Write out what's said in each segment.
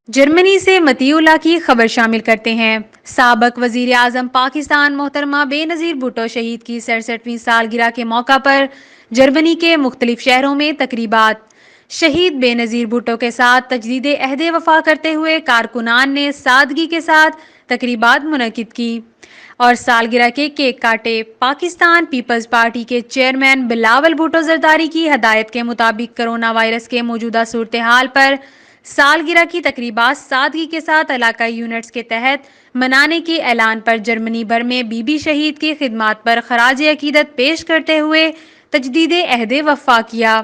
جرمنی سے مطیع اللہ کی خبر شامل کرتے ہیں۔ سابق وزیر اعظم پاکستان محترمہ بے نظیر بھٹو شہید کی 67ویں سالگرہ کے موقع پر جرمنی کے مختلف شہروں میں تقریبات۔ شہید بے نظیر بھٹو کے ساتھ تجدید عہد وفا کرتے ہوئے کارکنان نے سادگی کے ساتھ تقریبات منعقد کی اور سالگرہ کے کیک کاٹے۔ پاکستان پیپلز پارٹی کے چیئرمین بلاول بھٹو زرداری کی ہدایت کے مطابق کرونا وائرس کے موجودہ صورتحال پر سالگرہ کی تقریبات سادگی کے ساتھ علاقائی یونٹس کے تحت منانے کے اعلان پر جرمنی بھر میں بی بی شہید کی خدمات پر خراج عقیدت پیش کرتے ہوئے تجدید عہد وفا کیا۔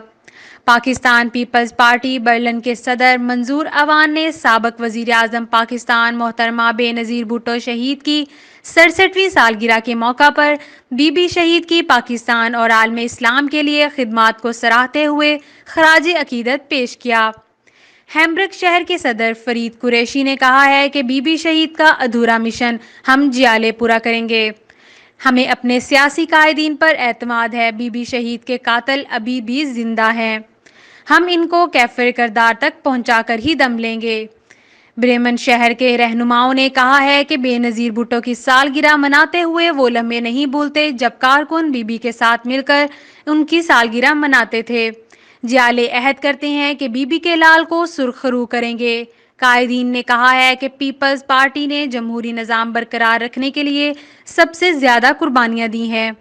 پاکستان پیپلز پارٹی برلن کے صدر منظور عوان نے سابق وزیر اعظم پاکستان محترمہ بے نظیر بھٹو شہید کی 67ویں سالگرہ کے موقع پر بی بی شہید کی پاکستان اور عالم اسلام کے لیے خدمات کو سراہتے ہوئے خراج عقیدت پیش کیا۔ ہیمبرگ شہر کے صدر فرید قریشی نے کہا ہے کہ بی بی شہید کا ادھورا مشن ہم جیالے پورا کریں گے۔ ہمیں اپنے سیاسی قائدین پر اعتماد ہے۔ بی بی شہید کے قاتل ابھی بھی زندہ ہیں۔ ہم ان کو کیفر کردار تک پہنچا کر ہی دم لیں گے۔ بریمن شہر کے رہنماؤں نے کہا ہے کہ بے نظیر بھٹو کی سالگرہ مناتے ہوئے وہ لمحے نہیں بھولتے جب کارکن بی بی کے ساتھ مل کر ان کی سالگرہ مناتے تھے۔ جعلی عہد کرتے ہیں کہ بی بی کے لال کو سرخ رو کریں گے۔ قائدین نے کہا ہے کہ پیپلز پارٹی نے جمہوری نظام برقرار رکھنے کے لیے سب سے زیادہ قربانیاں دی ہیں۔